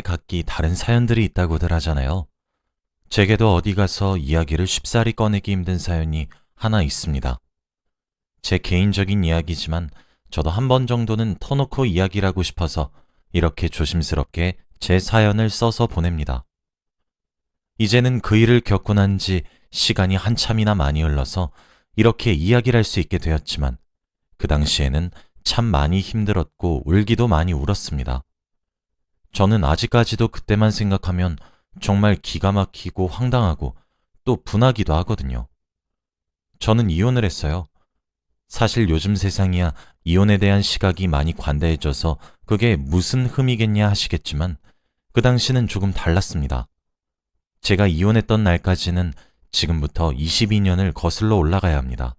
각기 다른 사연들이 있다고들 하잖아요. 제게도 어디 가서 이야기를 쉽사리 꺼내기 힘든 사연이 하나 있습니다. 제 개인적인 이야기지만 저도 한 번 정도는 터놓고 이야기를 하고 싶어서 이렇게 조심스럽게 제 사연을 써서 보냅니다. 이제는 그 일을 겪고 난 지 시간이 한참이나 많이 흘러서 이렇게 이야기를 할 수 있게 되었지만 그 당시에는 참 많이 힘들었고 울기도 많이 울었습니다. 저는 아직까지도 그때만 생각하면 정말 기가 막히고 황당하고 또 분하기도 하거든요. 저는 이혼을 했어요. 사실 요즘 세상이야 이혼에 대한 시각이 많이 관대해져서 그게 무슨 흠이겠냐 하시겠지만 그 당시는 조금 달랐습니다. 제가 이혼했던 날까지는 지금부터 22년을 거슬러 올라가야 합니다.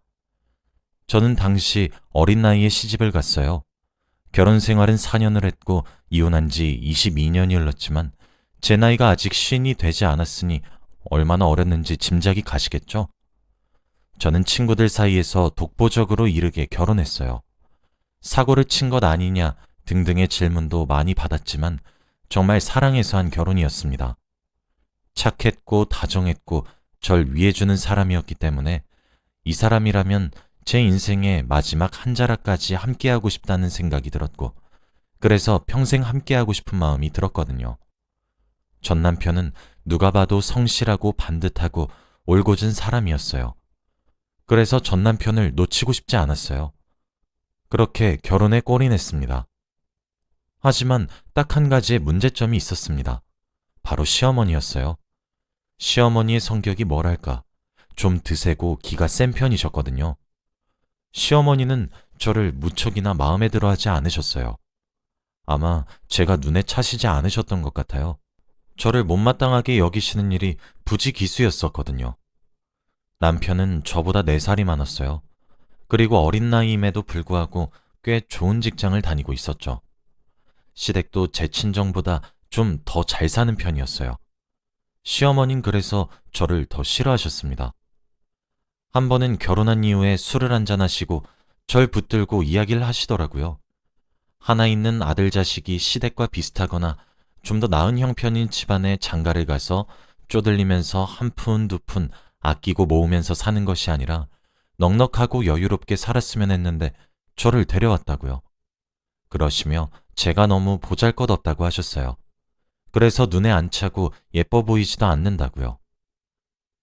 저는 당시 어린 나이에 시집을 갔어요. 결혼 생활은 4년을 했고 이혼한 지 22년이 흘렀지만 제 나이가 아직 50이 되지 않았으니 얼마나 어렸는지 짐작이 가시겠죠? 저는 친구들 사이에서 독보적으로 이르게 결혼했어요. 사고를 친 것 아니냐 등등의 질문도 많이 받았지만 정말 사랑해서 한 결혼이었습니다. 착했고 다정했고 절 위해주는 사람이었기 때문에 이 사람이라면 제 인생의 마지막 한 자락까지 함께하고 싶다는 생각이 들었고 그래서 평생 함께하고 싶은 마음이 들었거든요. 전 남편은 누가 봐도 성실하고 반듯하고 올곧은 사람이었어요. 그래서 전 남편을 놓치고 싶지 않았어요. 그렇게 결혼에 골인했습니다. 하지만 딱 한 가지의 문제점이 있었습니다. 바로 시어머니였어요. 시어머니의 성격이 뭐랄까, 좀 드세고 기가 센 편이셨거든요. 시어머니는 저를 무척이나 마음에 들어 하지 않으셨어요. 아마 제가 눈에 차시지 않으셨던 것 같아요. 저를 못마땅하게 여기시는 일이 부지기수였었거든요. 남편은 저보다 4살이 많았어요. 그리고 어린 나이임에도 불구하고 꽤 좋은 직장을 다니고 있었죠. 시댁도 제 친정보다 좀 더 잘 사는 편이었어요. 시어머니는 그래서 저를 더 싫어하셨습니다. 한 번은 결혼한 이후에 술을 한잔 하시고 절 붙들고 이야기를 하시더라고요. 하나 있는 아들 자식이 시댁과 비슷하거나 좀 더 나은 형편인 집안에 장가를 가서 쪼들리면서 한 푼 두 푼 아끼고 모으면서 사는 것이 아니라 넉넉하고 여유롭게 살았으면 했는데 저를 데려왔다고요. 그러시며 제가 너무 보잘것없다고 하셨어요. 그래서 눈에 안 차고 예뻐 보이지도 않는다고요.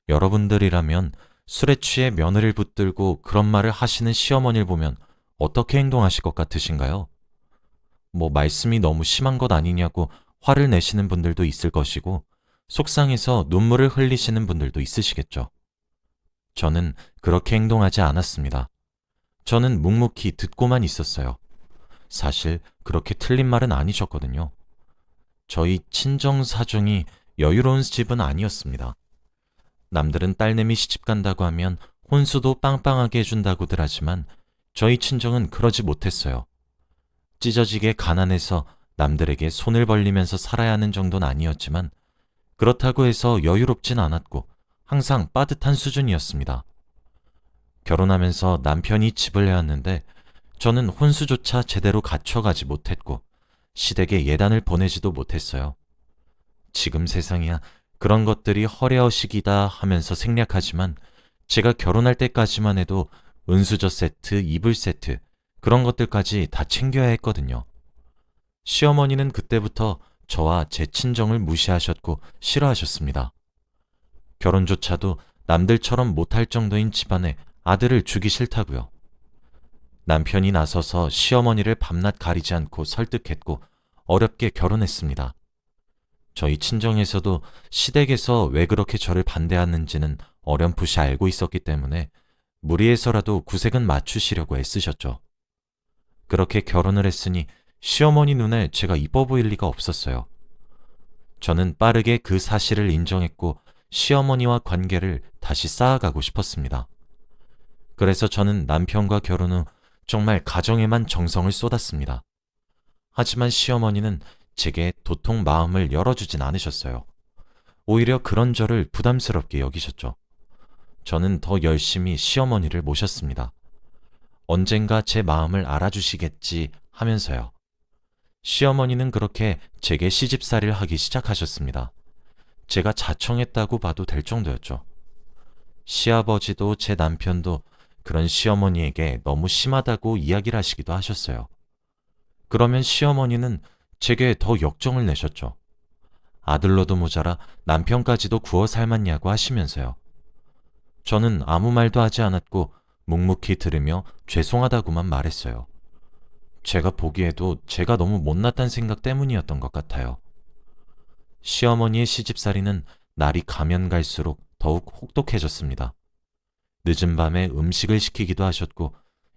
여러분들이라면 술에 취해 며느리를 붙들고 그런 말을 하시는 시어머니를 보면 어떻게 행동하실 것 같으신가요? 말씀이 너무 심한 것 아니냐고 화를 내시는 분들도 있을 것이고 속상해서 눈물을 흘리시는 분들도 있으시겠죠. 저는 그렇게 행동하지 않았습니다. 저는 묵묵히 듣고만 있었어요. 사실 그렇게 틀린 말은 아니셨거든요. 저희 친정 사정이 여유로운 집은 아니었습니다. 남들은 딸내미 시집 간다고 하면 혼수도 빵빵하게 해준다고들 하지만 저희 친정은 그러지 못했어요. 찢어지게 가난해서 남들에게 손을 벌리면서 살아야 하는 정도는 아니었지만 그렇다고 해서 여유롭진 않았고 항상 빠듯한 수준이었습니다. 결혼하면서 남편이 집을 해왔는데 저는 혼수조차 제대로 갖춰가지 못했고 시댁에 예단을 보내지도 못했어요. 지금 세상이야 그런 것들이 허례허식이다 하면서 생략하지만 제가 결혼할 때까지만 해도 은수저 세트, 이불 세트 그런 것들까지 다 챙겨야 했거든요. 시어머니는 그때부터 저와 제 친정을 무시하셨고 싫어하셨습니다. 결혼조차도 남들처럼 못할 정도인 집안에 아들을 주기 싫다고요. 남편이 나서서 시어머니를 밤낮 가리지 않고 설득했고 어렵게 결혼했습니다. 저희 친정에서도 시댁에서 왜 그렇게 저를 반대하는지는 어렴풋이 알고 있었기 때문에 무리해서라도 구색은 맞추시려고 애쓰셨죠. 그렇게 결혼을 했으니 시어머니 눈에 제가 이뻐 보일 리가 없었어요. 저는 빠르게 그 사실을 인정했고 시어머니와 관계를 다시 쌓아가고 싶었습니다. 그래서 저는 남편과 결혼 후 정말 가정에만 정성을 쏟았습니다. 하지만 시어머니는 제게 도통 마음을 열어주진 않으셨어요. 오히려 그런 저를 부담스럽게 여기셨죠. 저는 더 열심히 시어머니를 모셨습니다. 언젠가 제 마음을 알아주시겠지 하면서요. 시어머니는 그렇게 제게 시집살이를 하기 시작하셨습니다. 제가 자청했다고 봐도 될 정도였죠. 시아버지도 제 남편도 그런 시어머니에게 너무 심하다고 이야기를 하시기도 하셨어요. 그러면 시어머니는 제게 더 역정을 내셨죠. 아들로도 모자라 남편까지도 구워 삶았냐고 하시면서요. 저는 아무 말도 하지 않았고 묵묵히 들으며 죄송하다고만 말했어요. 제가 보기에도 제가 너무 못났다는 생각 때문이었던 것 같아요. 시어머니의 시집살이는 날이 가면 갈수록 더욱 혹독해졌습니다. 늦은 밤에 음식을 시키기도 하셨고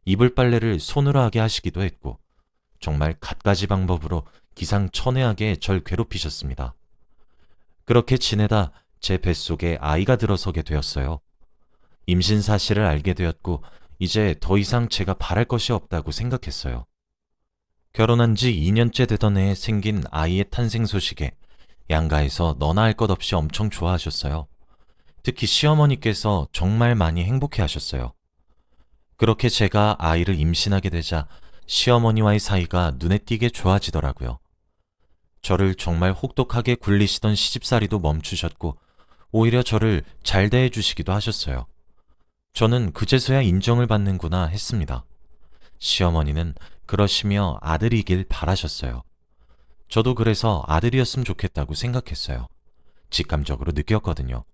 이불 빨래를 손으로 하게 하시기도 했고 정말 갖가지 방법으로 기상천외하게 절 괴롭히셨습니다. 그렇게 지내다 제 뱃속에 아이가 들어서게 되었어요. 임신 사실을 알게 되었고 이제 더 이상 제가 바랄 것이 없다고 생각했어요. 결혼한 지 2년째 되던 해에 생긴 아이의 탄생 소식에 양가에서 너나 할 것 없이 엄청 좋아하셨어요. 특히 시어머니께서 정말 많이 행복해 하셨어요. 그렇게 제가 아이를 임신하게 되자 시어머니와의 사이가 눈에 띄게 좋아지더라고요. 저를 정말 혹독하게 굴리시던 시집살이도 멈추셨고 오히려 저를 잘 대해주시기도 하셨어요. 저는 그제서야 인정을 받는구나 했습니다. 시어머니는 그러시며 아들이길 바라셨어요. 저도 그래서 아들이었으면 좋겠다고 생각했어요. 직감적으로 느꼈거든요.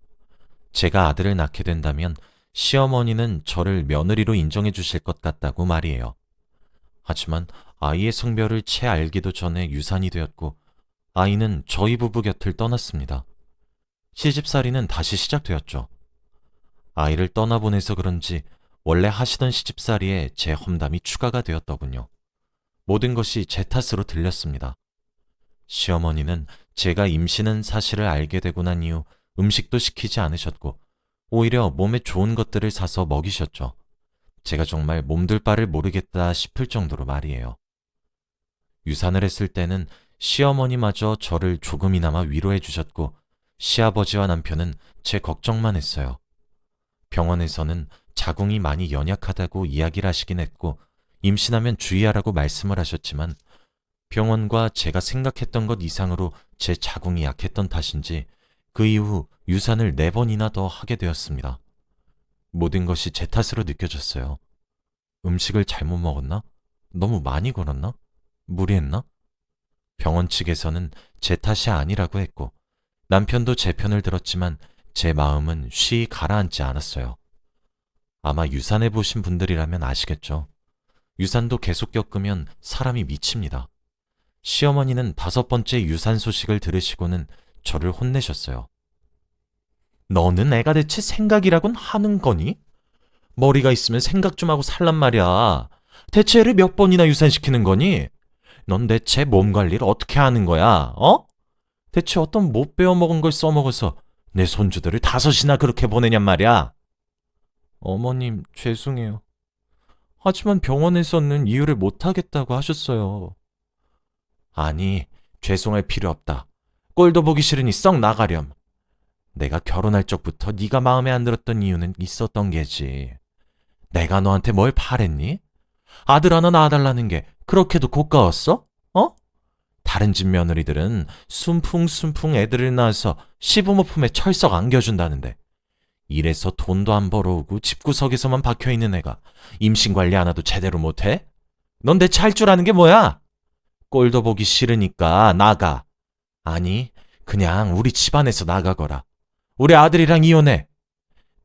제가 아들을 낳게 된다면 시어머니는 저를 며느리로 인정해 주실 것 같다고 말이에요. 하지만 아이의 성별을 채 알기도 전에 유산이 되었고 아이는 저희 부부 곁을 떠났습니다. 시집살이는 다시 시작되었죠. 아이를 떠나보내서 그런지 원래 하시던 시집살이에 제 험담이 추가가 되었더군요. 모든 것이 제 탓으로 들렸습니다. 시어머니는 제가 임신한 사실을 알게 되고 난 이후 음식도 시키지 않으셨고 오히려 몸에 좋은 것들을 사서 먹이셨죠. 제가 정말 몸둘 바를 모르겠다 싶을 정도로 말이에요. 유산을 했을 때는 시어머니마저 저를 조금이나마 위로해 주셨고 시아버지와 남편은 제 걱정만 했어요. 병원에서는 자궁이 많이 연약하다고 이야기를 하시긴 했고 임신하면 주의하라고 말씀을 하셨지만 병원과 제가 생각했던 것 이상으로 제 자궁이 약했던 탓인지 그 이후 유산을 4번이나 더 하게 되었습니다. 모든 것이 제 탓으로 느껴졌어요. 음식을 잘못 먹었나? 너무 많이 걸었나? 무리했나? 병원 측에서는 제 탓이 아니라고 했고 남편도 제 편을 들었지만 제 마음은 쉬이 가라앉지 않았어요. 아마 유산해 보신 분들이라면 아시겠죠. 유산도 계속 겪으면 사람이 미칩니다. 시어머니는 5번째 유산 소식을 들으시고는 저를 혼내셨어요. 너는 애가 대체 생각이라곤 하는 거니? 머리가 있으면 생각 좀 하고 살란 말이야. 대체 애를 몇 번이나 유산시키는 거니? 넌 대체 몸 관리를 어떻게 하는 거야? 대체 어떤 못 배워먹은 걸 써먹어서 내 손주들을 5이나 그렇게 보내냔 말이야. 어머님, 죄송해요. 하지만 병원에서는 이유를 못하겠다고 하셨어요. 아니, 죄송할 필요 없다. 꼴도 보기 싫으니 썩 나가렴. 내가 결혼할 적부터 네가 마음에 안 들었던 이유는 있었던 게지. 내가 너한테 뭘 바랬니? 아들 하나 낳아달라는 게 그렇게도 고가웠어? 다른 집 며느리들은 순풍순풍 애들을 낳아서 시부모 품에 철썩 안겨준다는데 이래서 돈도 안 벌어오고 집구석에서만 박혀있는 애가 임신관리 하나도 제대로 못해? 넌 대체 할 줄 아는 게 뭐야? 꼴도 보기 싫으니까 나가. 아니, 그냥 우리 집안에서 나가거라. 우리 아들이랑 이혼해.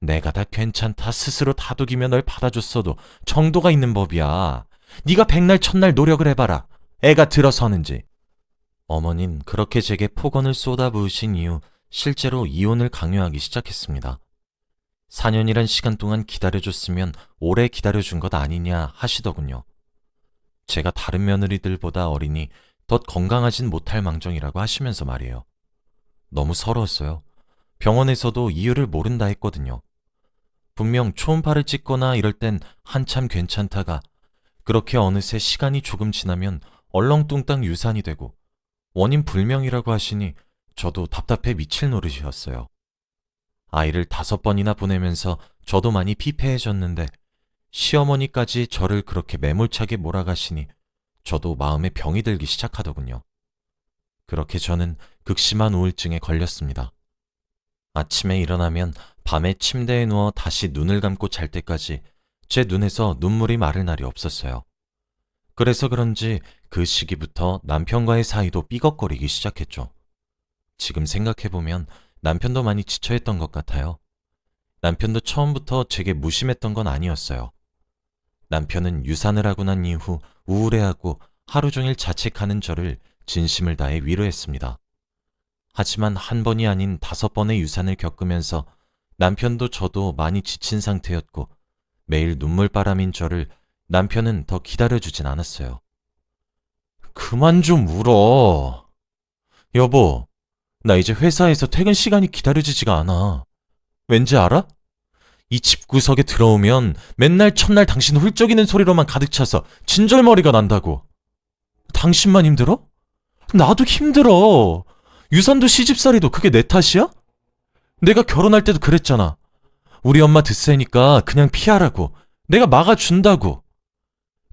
내가 다 괜찮다 스스로 다독이며 널 받아줬어도 정도가 있는 법이야. 네가 백날 첫날 노력을 해봐라. 애가 들어서는지. 어머닌 그렇게 제게 폭언을 쏟아부으신 이후 실제로 이혼을 강요하기 시작했습니다. 4년이란 시간 동안 기다려줬으면 오래 기다려준 것 아니냐 하시더군요. 제가 다른 며느리들보다 어리니 더 건강하진 못할 망정이라고 하시면서 말이에요. 너무 서러웠어요. 병원에서도 이유를 모른다 했거든요. 분명 초음파를 찍거나 이럴 땐 한참 괜찮다가 그렇게 어느새 시간이 조금 지나면 얼렁뚱땅 유산이 되고 원인 불명이라고 하시니 저도 답답해 미칠 노릇이었어요. 아이를 5번이나 보내면서 저도 많이 피폐해졌는데 시어머니까지 저를 그렇게 매몰차게 몰아가시니 저도 마음에 병이 들기 시작하더군요. 그렇게 저는 극심한 우울증에 걸렸습니다. 아침에 일어나면 밤에 침대에 누워 다시 눈을 감고 잘 때까지 제 눈에서 눈물이 마를 날이 없었어요. 그래서 그런지 그 시기부터 남편과의 사이도 삐걱거리기 시작했죠. 지금 생각해보면 남편도 많이 지쳐있던 것 같아요. 남편도 처음부터 제게 무심했던 건 아니었어요. 남편은 유산을 하고 난 이후 우울해하고 하루 종일 자책하는 저를 진심을 다해 위로했습니다. 하지만 한 번이 아닌 5번의 유산을 겪으면서 남편도 저도 많이 지친 상태였고 매일 눈물바람인 저를 남편은 더 기다려주진 않았어요. 그만 좀 울어. 여보, 나 이제 회사에서 퇴근 시간이 기다려지지가 않아. 왠지 알아? 이 집구석에 들어오면 맨날 첫날 당신 훌쩍이는 소리로만 가득 차서 진절머리가 난다고. 당신만 힘들어? 나도 힘들어. 유산도 시집살이도 그게 내 탓이야? 내가 결혼할 때도 그랬잖아. 우리 엄마 드세니까 그냥 피하라고. 내가 막아준다고.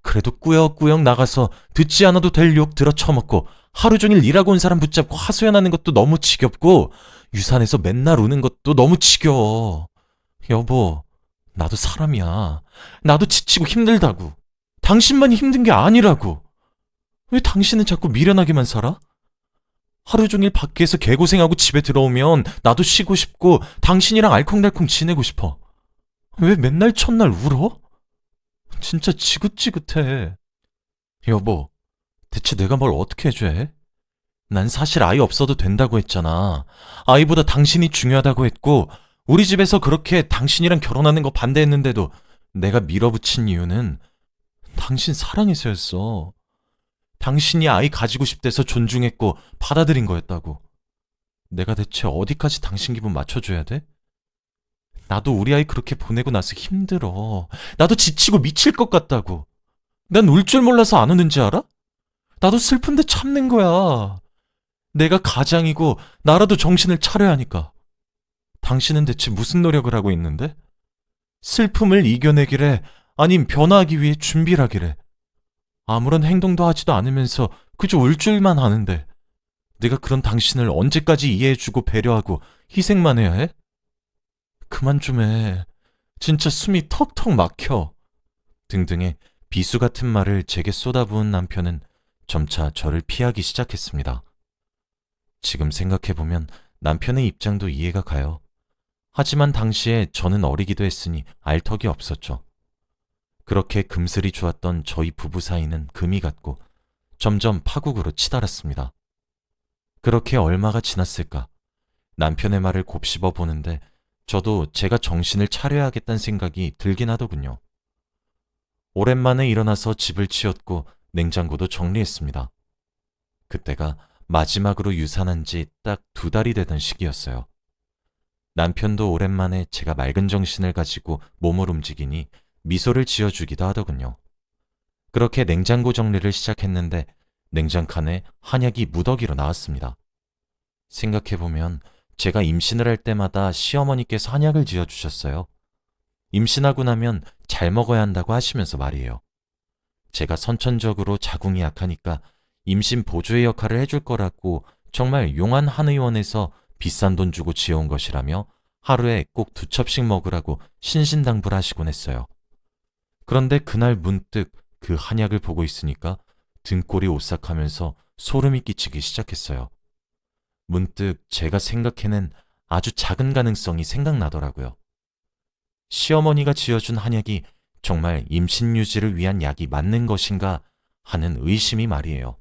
그래도 꾸역꾸역 나가서 듣지 않아도 될 욕 들어 처먹고 하루 종일 일하고 온 사람 붙잡고 하소연하는 것도 너무 지겹고 유산에서 맨날 우는 것도 너무 지겨워. 여보, 나도 사람이야. 나도 지치고 힘들다고. 당신만 힘든 게 아니라고. 왜 당신은 자꾸 미련하게만 살아? 하루 종일 밖에서 개고생하고 집에 들어오면 나도 쉬고 싶고 당신이랑 알콩달콩 지내고 싶어. 왜 맨날 첫날 울어? 진짜 지긋지긋해. 여보, 대체 내가 뭘 어떻게 해줘야 해? 난 사실 아이 없어도 된다고 했잖아. 아이보다 당신이 중요하다고 했고 우리 집에서 그렇게 당신이랑 결혼하는 거 반대했는데도 내가 밀어붙인 이유는 당신 사랑해서였어. 당신이 아이 가지고 싶대서 존중했고 받아들인 거였다고. 내가 대체 어디까지 당신 기분 맞춰줘야 돼? 나도 우리 아이 그렇게 보내고 나서 힘들어. 나도 지치고 미칠 것 같다고. 난 울 줄 몰라서 안 우는지 알아? 나도 슬픈데 참는 거야. 내가 가장이고 나라도 정신을 차려야 하니까. 당신은 대체 무슨 노력을 하고 있는데? 슬픔을 이겨내기래? 아님 변화하기 위해 준비를 하기래? 아무런 행동도 하지도 않으면서 그저 울 줄만 아는데 내가 그런 당신을 언제까지 이해해주고 배려하고 희생만 해야 해? 그만 좀 해. 진짜 숨이 턱턱 막혀. 등등의 비수 같은 말을 제게 쏟아부은 남편은 점차 저를 피하기 시작했습니다. 지금 생각해보면 남편의 입장도 이해가 가요. 하지만 당시에 저는 어리기도 했으니 알 턱이 없었죠. 그렇게 금슬이 좋았던 저희 부부 사이는 금이 갔고 점점 파국으로 치달았습니다. 그렇게 얼마가 지났을까? 남편의 말을 곱씹어 보는데 저도 제가 정신을 차려야겠다는 생각이 들긴 하더군요. 오랜만에 일어나서 집을 치웠고 냉장고도 정리했습니다. 그때가 마지막으로 유산한 지 딱 2달이 되던 시기였어요. 남편도 오랜만에 제가 맑은 정신을 가지고 몸을 움직이니 미소를 지어주기도 하더군요. 그렇게 냉장고 정리를 시작했는데 냉장칸에 한약이 무더기로 나왔습니다. 생각해보면 제가 임신을 할 때마다 시어머니께서 한약을 지어주셨어요. 임신하고 나면 잘 먹어야 한다고 하시면서 말이에요. 제가 선천적으로 자궁이 약하니까 임신 보조의 역할을 해줄 거라고 정말 용한 한의원에서 비싼 돈 주고 지어온 것이라며 하루에 꼭 2첩씩 먹으라고 신신당부를 하시곤 했어요. 그런데 그날 문득 그 한약을 보고 있으니까 등골이 오싹하면서 소름이 끼치기 시작했어요. 문득 제가 생각해낸 아주 작은 가능성이 생각나더라고요. 시어머니가 지어준 한약이 정말 임신 유지를 위한 약이 맞는 것인가 하는 의심이 말이에요.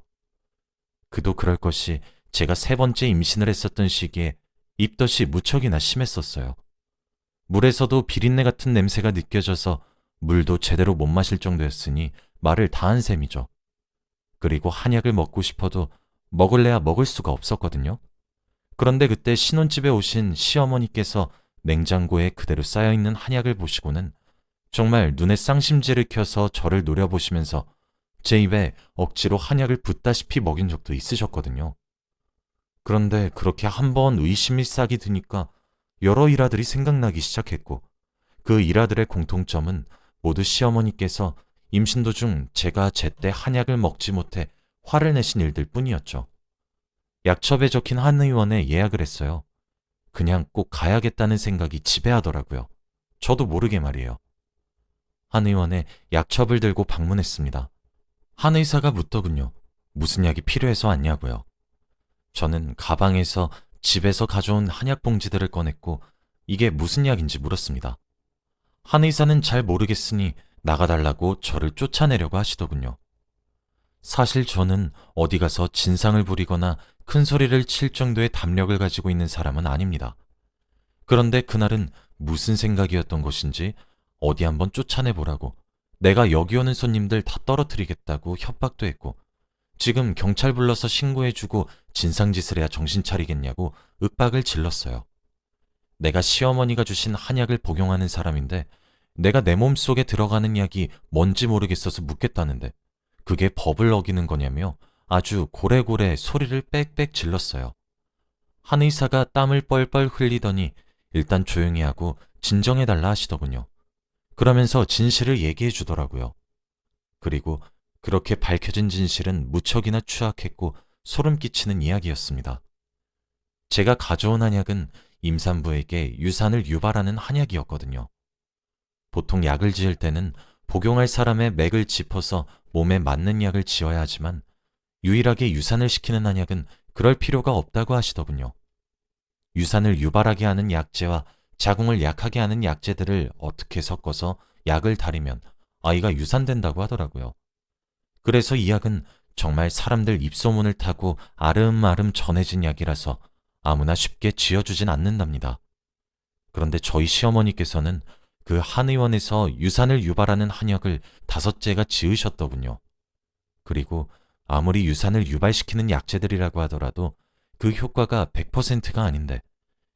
그도 그럴 것이 제가 3번째 임신을 했었던 시기에 입덧이 무척이나 심했었어요. 물에서도 비린내 같은 냄새가 느껴져서 물도 제대로 못 마실 정도였으니 말을 다 한 셈이죠. 그리고 한약을 먹고 싶어도 먹을래야 먹을 수가 없었거든요. 그런데 그때 신혼집에 오신 시어머니께서 냉장고에 그대로 쌓여있는 한약을 보시고는 정말 눈에 쌍심지를 켜서 저를 노려보시면서 제 입에 억지로 한약을 붓다시피 먹인 적도 있으셨거든요. 그런데 그렇게 한번 의심이 싹이 드니까 여러 일화들이 생각나기 시작했고 그 일화들의 공통점은 모두 시어머니께서 임신 도중 제가 제때 한약을 먹지 못해 화를 내신 일들 뿐이었죠. 약첩에 적힌 한 의원에 예약을 했어요. 그냥 꼭 가야겠다는 생각이 지배하더라고요. 저도 모르게 말이에요. 한 의원에 약첩을 들고 방문했습니다. 한 의사가 묻더군요. 무슨 약이 필요해서 왔냐고요. 저는 가방에서 집에서 가져온 한약 봉지들을 꺼냈고 이게 무슨 약인지 물었습니다. 한 의사는 잘 모르겠으니 나가달라고 저를 쫓아내려고 하시더군요. 사실 저는 어디 가서 진상을 부리거나 큰 소리를 칠 정도의 담력을 가지고 있는 사람은 아닙니다. 그런데 그날은 무슨 생각이었던 것인지 어디 한번 쫓아내보라고 내가 여기 오는 손님들 다 떨어뜨리겠다고 협박도 했고 지금 경찰 불러서 신고해주고 진상짓을 해야 정신 차리겠냐고 윽박을 질렀어요. 내가 시어머니가 주신 한약을 복용하는 사람인데 내가 내 몸속에 들어가는 약이 뭔지 모르겠어서 묻겠다는데 그게 법을 어기는 거냐며 아주 고래고래 소리를 빽빽 질렀어요. 한 의사가 땀을 뻘뻘 흘리더니 일단 조용히 하고 진정해달라 하시더군요. 그러면서 진실을 얘기해 주더라고요. 그리고 그렇게 밝혀진 진실은 무척이나 추악했고 소름 끼치는 이야기였습니다. 제가 가져온 한약은 임산부에게 유산을 유발하는 한약이었거든요. 보통 약을 지을 때는 복용할 사람의 맥을 짚어서 몸에 맞는 약을 지어야 하지만 유일하게 유산을 시키는 한약은 그럴 필요가 없다고 하시더군요. 유산을 유발하게 하는 약재와 자궁을 약하게 하는 약재들을 어떻게 섞어서 약을 다리면 아이가 유산된다고 하더라고요. 그래서 이 약은 정말 사람들 입소문을 타고 아름아름 전해진 약이라서 아무나 쉽게 지어주진 않는답니다. 그런데 저희 시어머니께서는 그 한의원에서 유산을 유발하는 한약을 5재가 지으셨더군요. 그리고 아무리 유산을 유발시키는 약재들이라고 하더라도 그 효과가 100%가 아닌데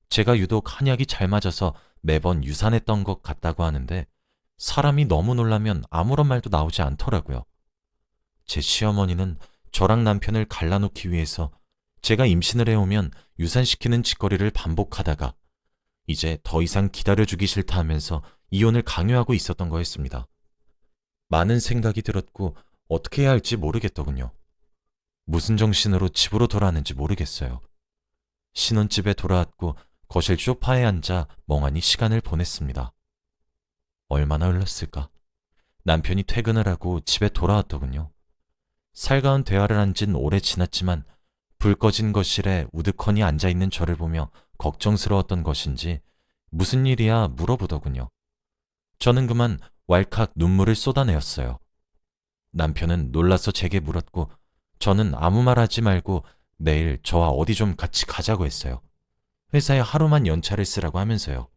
제가 유독 한약이 잘 맞아서 매번 유산했던 것 같다고 하는데 사람이 너무 놀라면 아무런 말도 나오지 않더라고요. 제 시어머니는 저랑 남편을 갈라놓기 위해서 제가 임신을 해오면 유산시키는 짓거리를 반복하다가 이제 더 이상 기다려주기 싫다 하면서 이혼을 강요하고 있었던 거였습니다. 많은 생각이 들었고 어떻게 해야 할지 모르겠더군요. 무슨 정신으로 집으로 돌아왔는지 모르겠어요. 신혼집에 돌아왔고 거실 소파에 앉아 멍하니 시간을 보냈습니다. 얼마나 흘렀을까? 남편이 퇴근을 하고 집에 돌아왔더군요. 살가운 대화를 한 지는 오래 지났지만 불 꺼진 거실에 우두커니 앉아있는 저를 보며 걱정스러웠던 것인지 무슨 일이야 물어보더군요. 저는 그만 왈칵 눈물을 쏟아내었어요. 남편은 놀라서 제게 물었고 저는 아무 말 하지 말고 내일 저와 어디 좀 같이 가자고 했어요. 회사에 하루만 연차를 쓰라고 하면서요.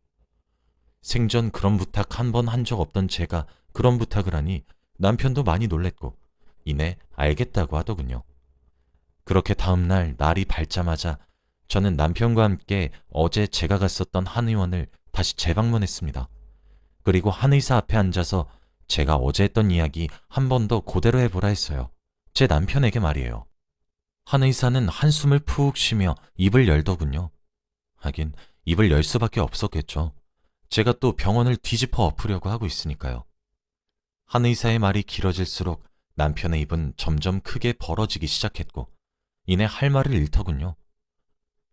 생전 그런 부탁 한 번 한 적 없던 제가 그런 부탁을 하니 남편도 많이 놀랬고 이내 알겠다고 하더군요. 그렇게 다음날 날이 밝자마자 저는 남편과 함께 어제 제가 갔었던 한의원을 다시 재방문했습니다. 그리고 한의사 앞에 앉아서 제가 어제 했던 이야기 한 번 더 그대로 해보라 했어요. 제 남편에게 말이에요. 한의사는 한숨을 푹 쉬며 입을 열더군요. 하긴 입을 열 수밖에 없었겠죠. 제가 또 병원을 뒤집어 엎으려고 하고 있으니까요. 한의사의 말이 길어질수록 남편의 입은 점점 크게 벌어지기 시작했고 이내 할 말을 잃더군요.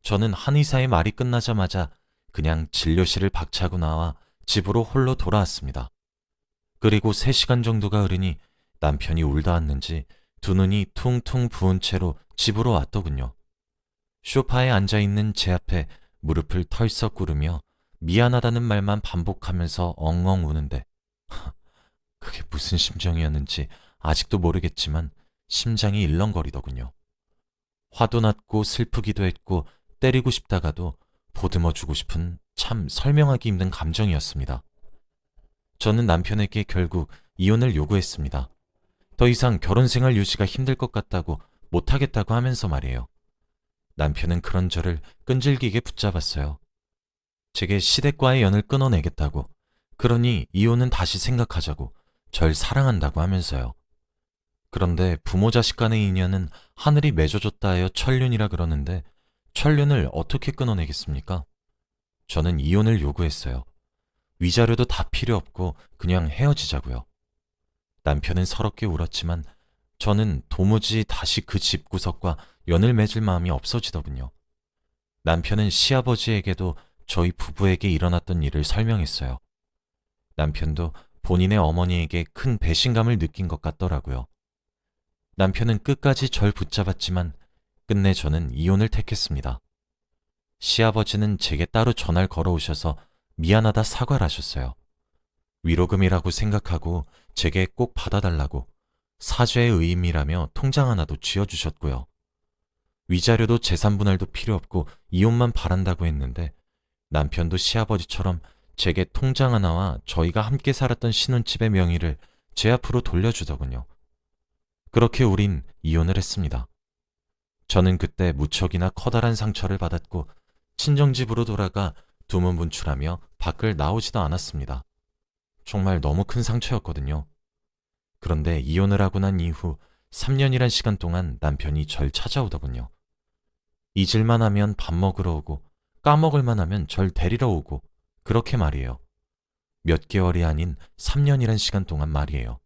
저는 한의사의 말이 끝나자마자 그냥 진료실을 박차고 나와 집으로 홀로 돌아왔습니다. 그리고 3시간 정도가 흐르니 남편이 울다 왔는지 두 눈이 퉁퉁 부은 채로 집으로 왔더군요. 소파에 앉아있는 제 앞에 무릎을 털썩 구르며 미안하다는 말만 반복하면서 엉엉 우는데 그게 무슨 심정이었는지 아직도 모르겠지만 심장이 일렁거리더군요. 화도 났고 슬프기도 했고 때리고 싶다가도 보듬어주고 싶은 참 설명하기 힘든 감정이었습니다. 저는 남편에게 결국 이혼을 요구했습니다. 더 이상 결혼 생활 유지가 힘들 것 같다고 못하겠다고 하면서 말이에요. 남편은 그런 저를 끈질기게 붙잡았어요. 제게 시댁과의 연을 끊어내겠다고, 그러니 이혼은 다시 생각하자고, 절 사랑한다고 하면서요. 그런데 부모 자식 간의 인연은 하늘이 맺어줬다 하여 천륜이라 그러는데 천륜을 어떻게 끊어내겠습니까? 저는 이혼을 요구했어요. 위자료도 다 필요 없고 그냥 헤어지자고요. 남편은 서럽게 울었지만 저는 도무지 다시 그 집구석과 연을 맺을 마음이 없어지더군요. 남편은 시아버지에게도 저희 부부에게 일어났던 일을 설명했어요. 남편도 본인의 어머니에게 큰 배신감을 느낀 것 같더라고요. 남편은 끝까지 절 붙잡았지만 끝내 저는 이혼을 택했습니다. 시아버지는 제게 따로 전화를 걸어오셔서 미안하다 사과를 하셨어요. 위로금이라고 생각하고 제게 꼭 받아달라고 사죄의 의미라며 통장 하나도 쥐어주셨고요. 위자료도 재산분할도 필요 없고 이혼만 바란다고 했는데 남편도 시아버지처럼 제게 통장 하나와 저희가 함께 살았던 신혼집의 명의를 제 앞으로 돌려주더군요. 그렇게 우린 이혼을 했습니다. 저는 그때 무척이나 커다란 상처를 받았고 친정집으로 돌아가 두문분출하며 밖을 나오지도 않았습니다. 정말 너무 큰 상처였거든요. 그런데 이혼을 하고 난 이후 3년이란 시간 동안 남편이 절 찾아오더군요. 잊을만 하면 밥 먹으러 오고 까먹을만 하면 절 데리러 오고 그렇게 말이에요. 몇 개월이 아닌 3년이란 시간 동안 말이에요.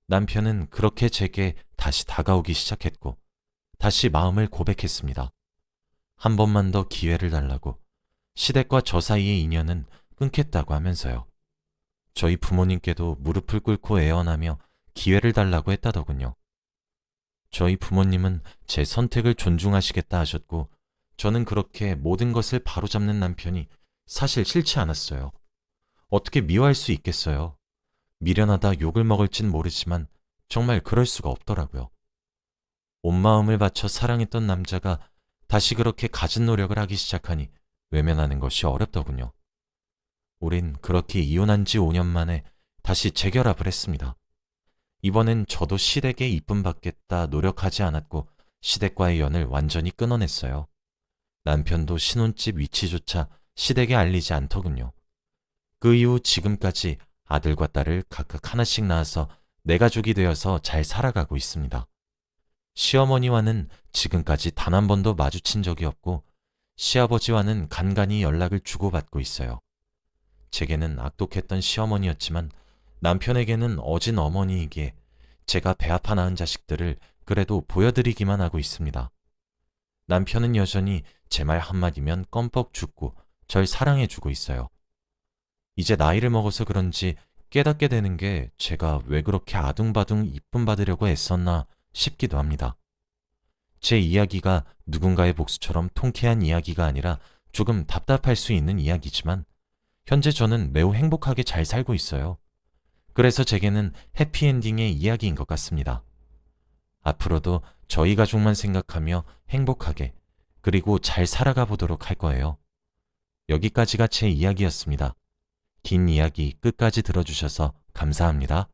남편은 그렇게 제게 다시 다가오기 시작했고 다시 마음을 고백했습니다. 한 번만 더 기회를 달라고 시댁과 저 사이의 인연은 끊겠다고 하면서요. 저희 부모님께도 무릎을 꿇고 애원하며 기회를 달라고 했다더군요. 저희 부모님은 제 선택을 존중하시겠다 하셨고 저는 그렇게 모든 것을 바로잡는 남편이 사실 싫지 않았어요. 어떻게 미워할 수 있겠어요. 미련하다 욕을 먹을진 모르지만 정말 그럴 수가 없더라고요. 온 마음을 바쳐 사랑했던 남자가 다시 그렇게 갖은 노력을 하기 시작하니 외면하는 것이 어렵더군요. 우린 그렇게 이혼한 지 5년 만에 다시 재결합을 했습니다. 이번엔 저도 시댁에 이쁨 받겠다 노력하지 않았고 시댁과의 연을 완전히 끊어냈어요. 남편도 신혼집 위치조차 시댁에 알리지 않더군요. 그 이후 지금까지 아들과 딸을 각각 하나씩 낳아서 내 가족이 되어서 잘 살아가고 있습니다. 시어머니와는 지금까지 단 한 번도 마주친 적이 없고 시아버지와는 간간히 연락을 주고받고 있어요. 제게는 악독했던 시어머니였지만 남편에게는 어진 어머니이기에 제가 배 아파 낳은 자식들을 그래도 보여드리기만 하고 있습니다. 남편은 여전히 제 말 한마디면 껌뻑 죽고 절 사랑해주고 있어요. 이제 나이를 먹어서 그런지 깨닫게 되는 게 제가 왜 그렇게 아둥바둥 이쁨 받으려고 애썼나 싶기도 합니다. 제 이야기가 누군가의 복수처럼 통쾌한 이야기가 아니라 조금 답답할 수 있는 이야기지만 현재 저는 매우 행복하게 잘 살고 있어요. 그래서 제게는 해피엔딩의 이야기인 것 같습니다. 앞으로도 저희 가족만 생각하며 행복하게 그리고 잘 살아가 보도록 할 거예요. 여기까지가 제 이야기였습니다. 긴 이야기 끝까지 들어주셔서 감사합니다.